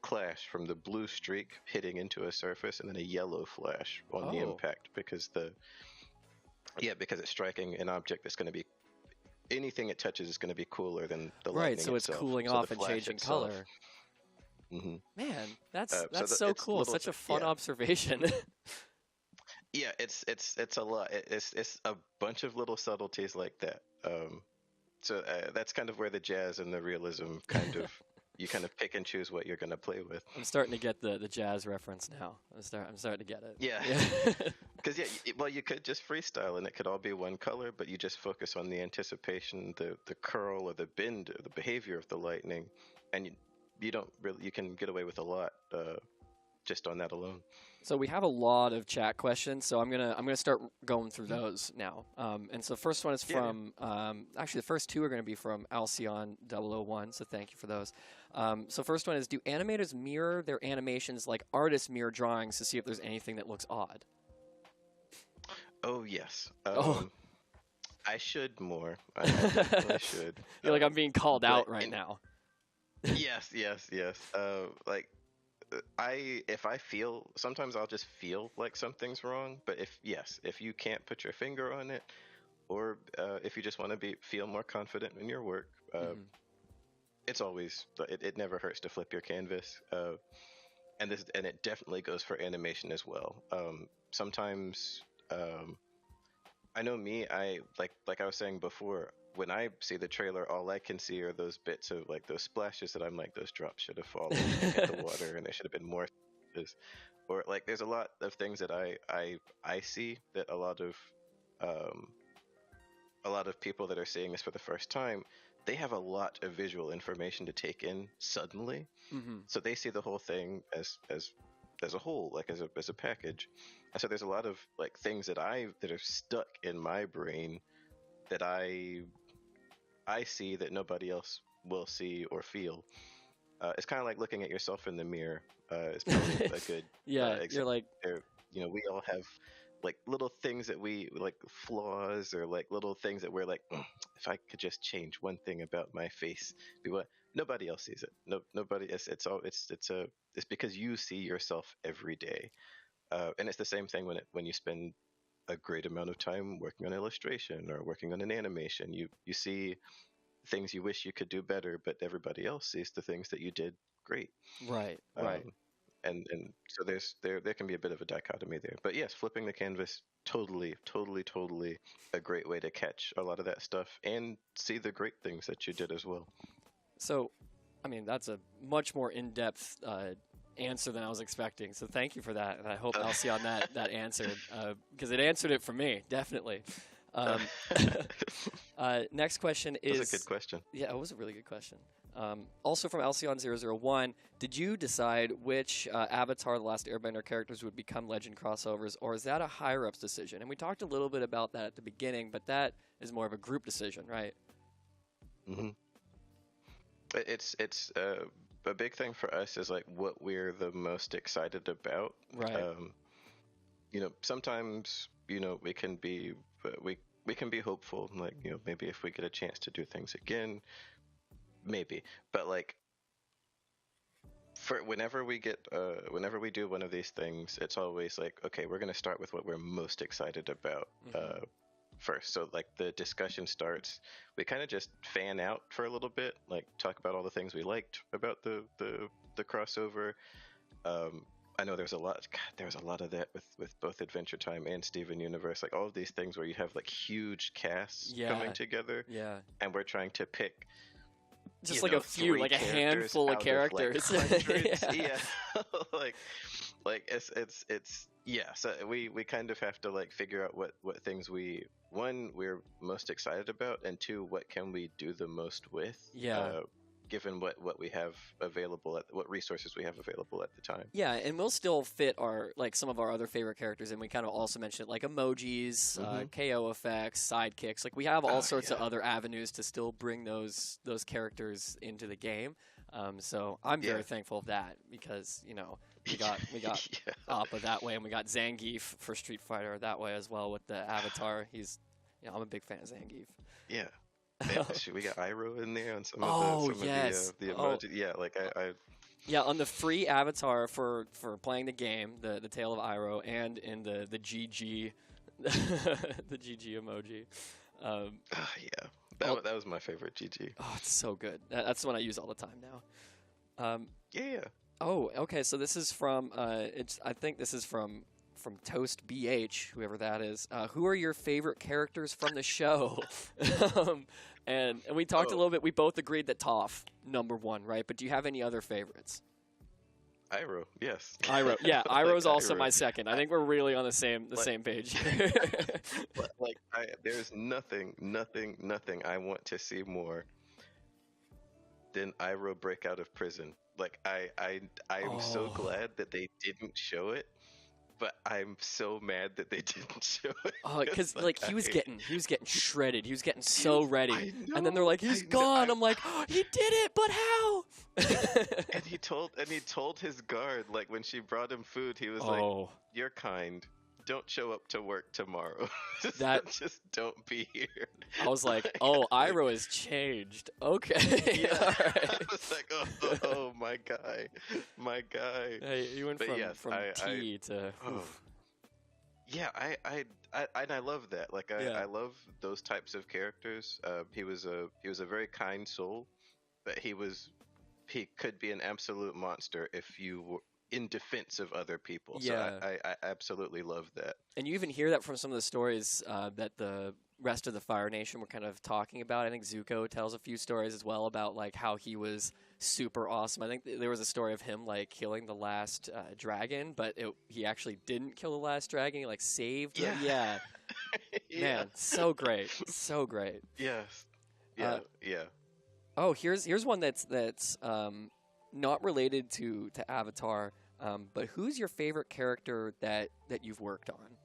clash from the blue streak hitting into a surface, and then a yellow flash on the Oh. impact because it's striking an object that's going to be anything it touches is going to be cooler than the Right. lightning So it's itself. cooling So the off and flash changing itself. color. Hmm. Man, So that's so it's cool. little, Such a fun yeah, observation. yeah. It's a lot. It's a bunch of little subtleties like that. So that's kind of where the jazz and the realism kind of you kind of pick and choose what you're going to play with. I'm starting to get the jazz reference now. I'm starting to get it. Yeah, Yeah. because well, you could just freestyle and it could all be one color, but you just focus on the anticipation, the curl or the bend, or the behavior of the lightning, and you don't really you can get away with a lot just on that alone. So we have a lot of chat questions, so I'm gonna start going through those now. And so first one is Yeah, yeah. from actually the first two are gonna be from Alcyon 001. So thank you for those. So first one is: do animators mirror their animations like artists mirror drawings to see if there's anything that looks odd? Oh yes. Oh, I should more. I definitely should. you're like I'm being called But out right now. yes, yes, yes. Like if I feel sometimes I'll just feel like something's wrong. But if you can't put your finger on it, or if you just want to feel more confident in your work, Hmm. it's always it never hurts to flip your canvas. And it definitely goes for animation as well. Sometimes I know me. I like I was saying before. When I see the trailer, all I can see are those bits of like those splashes that I'm like, those drops should have fallen and hit the water, and there should have been more splashes. Or like, there's a lot of things that I see that um, a lot of people that are seeing this for the first time, they have a lot of visual information to take in suddenly, Hmm. so they see the whole thing as a whole, like as a package. And so there's a lot of like things that are stuck in my brain that I see that nobody else will see or feel. It's kind of like looking at yourself in the mirror. It's probably a good Yeah, you're example. like, There. We all have like little things that we like, flaws, or like little things that we're like, if I could just change one thing about my face, be what nobody else sees it. No, nobody. It's because you see yourself every day, and it's the same thing when you spend a great amount of time working on illustration or working on an animation. You see things you wish you could do better, but everybody else sees the things that you did great. right, right. Um, and so there can be a bit of a dichotomy there. But yes, flipping the canvas, totally a great way to catch a lot of that stuff and see the great things that you did as well. So, I mean, that's a much more in-depth answer than I was expecting. So thank you for that. And I hope Uh, Elsie on that answered because it answered it for me definitely. uh, Um, Next question is... That's a good question. Yeah, it was a really good question. Also from Alcyon001, did you decide which Avatar: The Last Airbender characters would become Legend crossovers, or is that a higher-ups decision? And we talked a little bit about that at the beginning, but that is more of a group decision, right? Mm-hmm. It's a big thing for us is like what we're the most excited about. Right. Sometimes we can be we can be hopeful, like maybe if we get a chance to do things again, maybe. But like for whenever we do one of these things, it's always like, okay, we're gonna start with what we're most excited about. First. So like the discussion starts, we kind of just fan out for a little bit, like talk about all the things we liked about the crossover. I know there's a lot of that with both Adventure Time and Steven Universe, like all of these things where you have like huge casts coming together, and we're trying to pick just like a few, like a handful of characters. Like like it's yeah, so we kind of have to like figure out what things we're most excited about, and two, what can we do the most with, given what we have available, what resources we have available at the time. Yeah, and we'll still fit some of our other favorite characters, and we kind of also mentioned like emojis, KO effects, sidekicks. Like we have all sorts of other avenues to still bring those characters into the game. So I'm very thankful of that, because we got Appa that way, and we got Zangief for Street Fighter that way as well with the Avatar. I'm a big fan of Zangief. Yeah. We got Iroh in there on some of the emoji. Yeah, like I yeah, on the free Avatar for playing the game, the Tale of Iroh, and in the GG the GG emoji. That was my favorite GG. Oh, it's so good. That's the one I use all the time now. Yeah. Oh, okay. So this is from I think this is from Toast BH, whoever that is. Who are your favorite characters from the show? And we talked a little bit. We both agreed that Toph, #1, right? But do you have any other favorites? Iroh, yes. Iroh, yeah. Iroh's also my second. I think we're really on the same page. There's nothing I want to see more than Iroh break out of prison. Like I'm so glad that they didn't show it, but I'm so mad that they didn't show it. Oh, because he was getting shredded. He was getting so ready, and then they're like, he's gone. I'm like, oh, he did it, but how? and he told his guard, like when she brought him food, he was like, "You're kind. Don't show up to work tomorrow. just don't be here." I was like, "Oh, Iroh has changed." Okay. Yeah. I was like, "Oh, my guy." Hey, you went from T to. Yeah, I love that. Like I love those types of characters. He was a very kind soul, but he could be an absolute monster if you were in defense of other people. Yeah. So I absolutely love that. And you even hear that from some of the stories that the rest of the Fire Nation were kind of talking about. I think Zuko tells a few stories as well about like how he was super awesome. I think there was a story of him like killing the last dragon, but he actually didn't kill the last dragon. He like saved them. Yeah. Man, so great. So great. Yes. Yeah. Oh, here's one that's not related to Avatar, but who's your favorite character that you've worked on?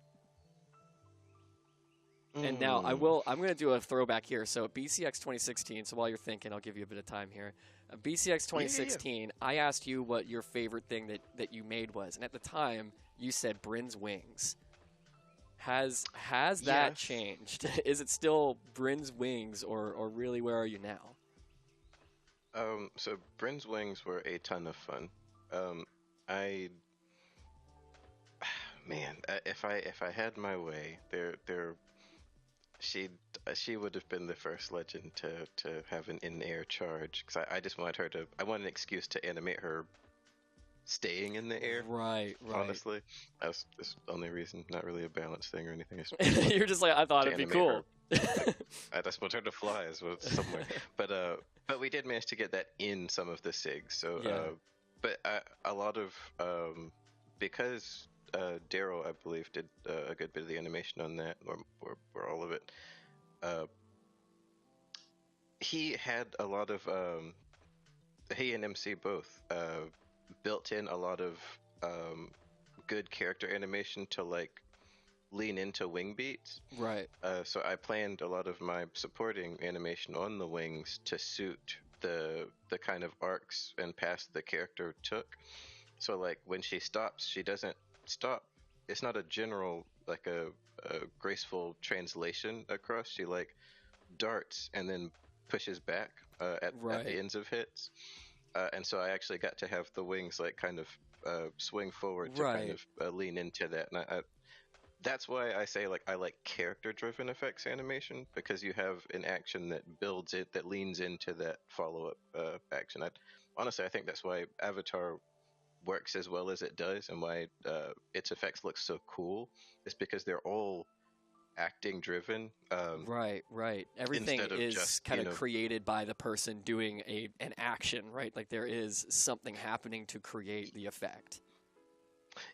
And now I'm going to do a throwback here. So BCX 2016. So while you're thinking, I'll give you a bit of time here. BCX 2016. I asked you what your favorite thing that you made was, and at the time you said Bryn's wings. Has that changed? Is it still Bryn's wings, or really where are you now? So Bryn's wings were a ton of fun. If I had my way, she would have been the first legend to have an in-air charge, because I just wanted I wanted an excuse to animate her staying in the air. Right. Honestly, that's the only reason. Not really a balance thing or anything. You're just like, I thought it'd be cool. I just want her to fly somewhere. But we did manage to get that in some of the SIGs. So, but a lot of because Daryl, I believe, did a good bit of the animation on that, or all of it. he had a lot of he and MC both built in a lot of um, good character animation to like lean into wing beats. Right. So I planned a lot of my supporting animation on the wings to suit the kind of arcs and paths the character took. So like when she stops, she doesn't stop. It's not a general like a graceful translation across. She like darts and then pushes back at the Right. ends of hits. And so I actually got to have the wings like kind of swing forward to kind Right. of lean into that. And that's why I say like I like character-driven effects animation because you have an action that builds it that leans into that follow-up action. Honestly, I think that's why Avatar works as well as it does and why its effects look so cool is because they're all acting driven Right, right. Everything instead of is just kind of created by the person doing an action, right? Like there is something happening to create the effect.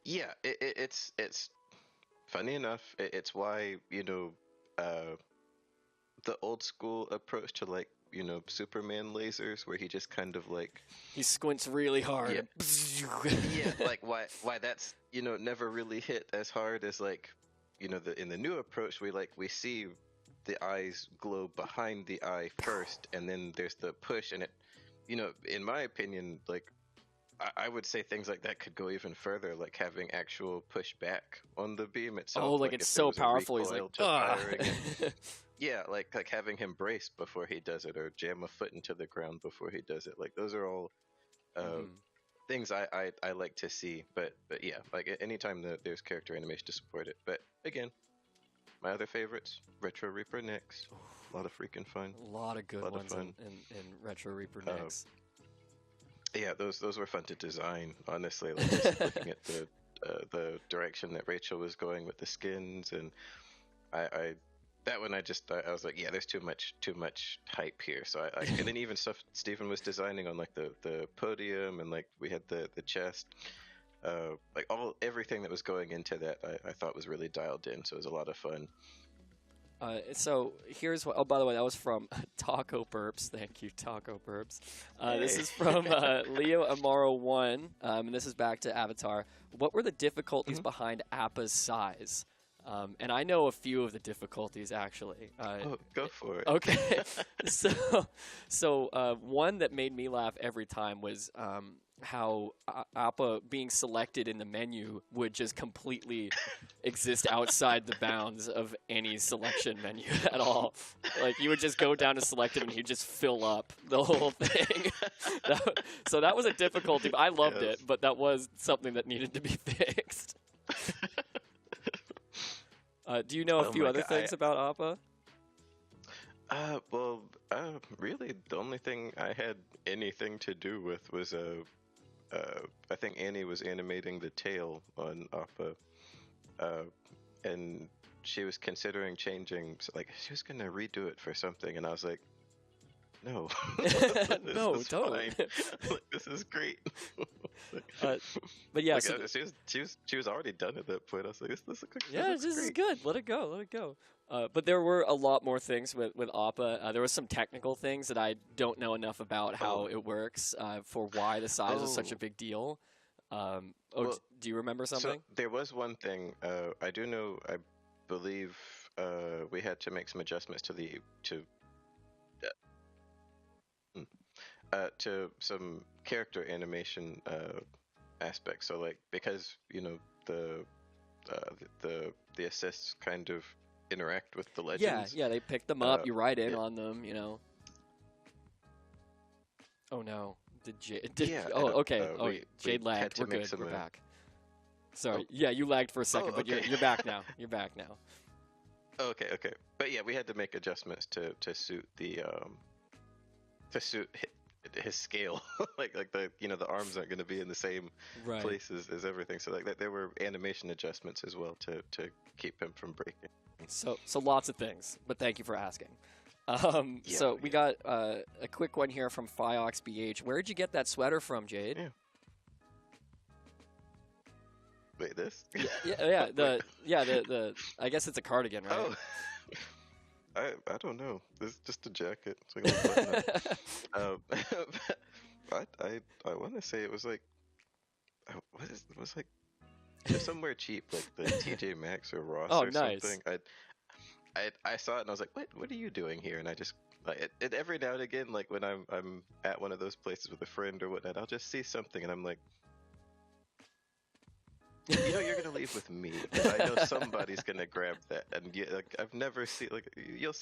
yeah, it's funny enough, it's why, the old school approach to like, Superman lasers where he just kind of like, He squints really hard. yeah, And yeah, like why that's, never really hit as hard as like, in the new approach we see the eyes glow behind the eye first and then there's the push and it, in my opinion, like I would say things like that could go even further, like having actual pushback on the beam oh, itself. like Like it's if there so was a powerful. He's like, recoil to ugh. firing it. Yeah, like having him brace before he does it, or jam a foot into the ground before he does it. Like those are all uh, Mhm. things I like to see. But yeah, like anytime that there's character animation to support it. But again, my other favorites, Retro Reaper Nyx, a lot of freaking fun. A lot of A good lot of ones fun. in Retro Reaper Uh, Nyx. Yeah, those were fun to design. Honestly, like just looking at the direction that Rachel was going with the skins, and I that one I was like, yeah, there's too much hype here. So and then even stuff Steven was designing on like the podium and like we had the chest, like everything that was going into that I thought was really dialed in. So it was a lot of fun. So here's what. Oh, by the way, that was from Taco Burps. Thank you, Taco Burps. This Hey. is from Leo Amaro One, and this is back to Avatar. What were the difficulties Mhm. behind Appa's size? And I know a few of the difficulties actually. Oh, go for it. Okay, so one that made me laugh every time was how Appa being selected in the menu would just completely exist outside the bounds of any selection menu at all. Like you would just go down to selected and he'd just fill up the whole thing. So that was a difficulty. I loved Yes. it, but that was something that needed to be fixed. Do you know a Oh few my other God, things about Appa? Well, really, the only thing I had anything to do with was I think Annie was animating the tail on Appa, uh, and she was considering changing, like she was gonna redo it for something, and I was like, no, this No, is don't. fine. Like, this is great. But yeah, Like, so she was already done at that point. I was like, this yeah, looks this is great. good. Let it go. Let it go. But there were a lot more things with Appa. There was some technical things that I don't know enough about how Oh, it works for why the size is such a oh. big deal. Well, Do you remember so something? there was one thing I do know. I believe we had to make some adjustments to some character animation aspects. So like because the the assists kind of interact with the Yeah, legends. yeah. They pick them up. Uh, You ride in it, on them. You know. Oh no. Did Jade? yeah, Oh, okay. Oh, we Jade had lagged. to We're make good. some. We're back. Sorry. Oh, Yeah, you lagged for a second, but okay. you're back now. You're back now. Okay. But yeah, we had to make adjustments to suit the to suit his scale. like the arms aren't going to be in the same Right. place as everything. So like there were animation adjustments as well to keep him from breaking. So lots of things, but thank you for asking. Yeah, So we yeah. got a quick one here from FioxBH. Where did you get that sweater from, Jade? Yeah. Wait, this? Yeah. Wait. The I guess it's a cardigan, right? Oh. I don't know. This is just a jacket. It's like a little button up. I want to say it was like it was like just somewhere cheap, like the TJ Maxx or Ross Oh, or nice. something. I saw it and I was like, what are you doing here? And I just like it every now and again, like when I'm at one of those places with a friend or whatnot, I'll just see something and I'm like, you know, you're gonna leave with me because I know somebody's gonna grab that. And like I've never seen like you'll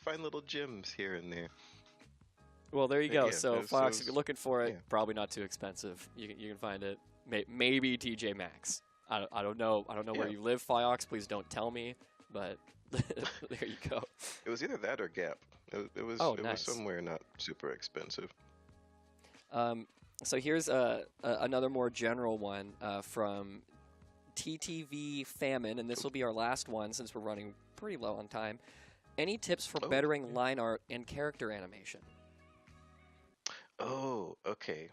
find little gems here and there. Well, there you But go. yeah, So, Fox, if you're looking for it, yeah. probably not too expensive. You can find it. Maybe TJ Maxx. I don't know. I don't know where Yeah. you live, Fox. Please don't tell me. But there you go. It was either that or Gap. It was Oh, it nice. was somewhere not super expensive. So here's another more general one from TTV Famine, and this will be our last one since we're running pretty low on time. Any tips for Oh, bettering line art and character animation? Oh, okay.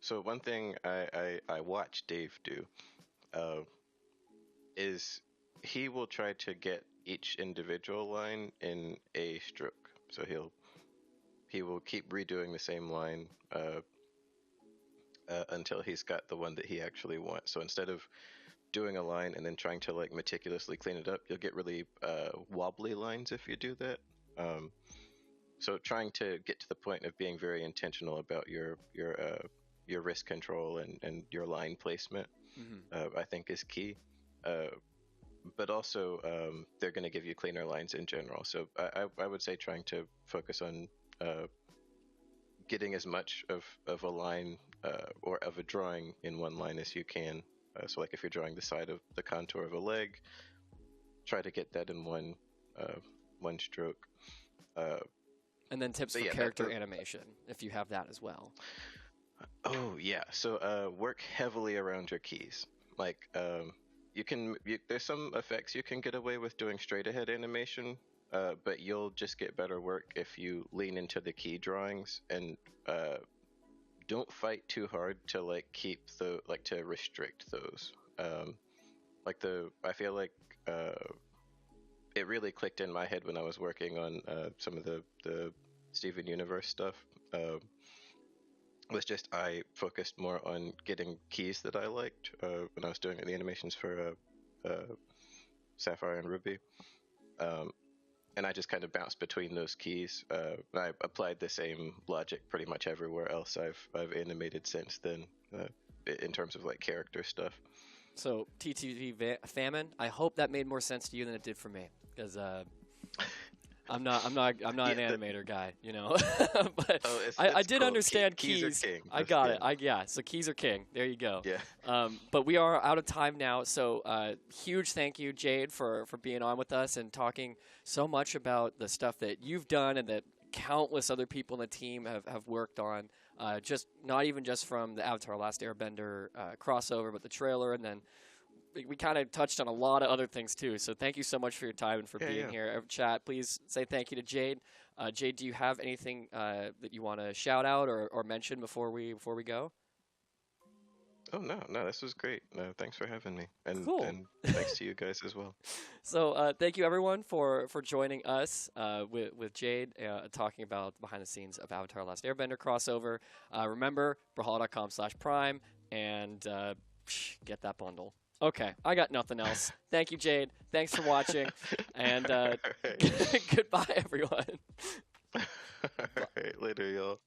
So one thing I watch Dave do uh, is he will try to get each individual line in a stroke. So he will keep redoing the same line until he's got the one that he actually wants. So instead of doing a line and then trying to like meticulously clean it up, you'll get really wobbly lines if you do that. So trying to get to the point of being very intentional about your wrist control and your line placement, I think is key. But also, they're going to give you cleaner lines in general. So I would say trying to focus on getting as much of a line or of a drawing in one line as you can. So like if you're drawing the side of the contour of a leg, try to get that in one stroke. And then tips But for yeah, character animation, if you have that as well. Oh yeah, so work heavily around your keys. Like there's some effects you can get away with doing straight ahead animation, but you'll just get better work if you lean into the key drawings and don't fight too hard to like keep to restrict those. I feel like it really clicked in my head when I was working on some of the Steven Universe stuff. Was just I focused more on getting keys that I liked when I was doing the animations for Sapphire and Ruby, and I just kind of bounced between those keys. I applied the same logic pretty much everywhere else I've animated since then, in terms of like character stuff. So TTV Famine, I hope that made more sense to you than it did for me, because I'm not an animator guy, you know. But I did cool. understand keys. keys. Are king. I got it. So keys are king. There you go. Yeah. But we are out of time now. So huge thank you, Jade, for being on with us and talking so much about the stuff that you've done and that countless other people in the team have worked on. Just not even just from the Avatar Last Airbender crossover, but the trailer, and then we kind of touched on a lot of other things too. So thank you so much for your time and for being here. Chat, please say thank you to Jade. Jade, do you have anything that you want to shout out or mention before we go? Oh no, this was great. No, thanks for having me, and Cool. and thanks to you guys as well. So thank you everyone for joining us with Jade talking about the behind the scenes of Avatar Last Airbender crossover. Remember, Brawlhalla.com/prime and get that bundle. Okay, I got nothing else. Thank you, Jade. Thanks for watching, and goodbye, everyone. All right, later, y'all.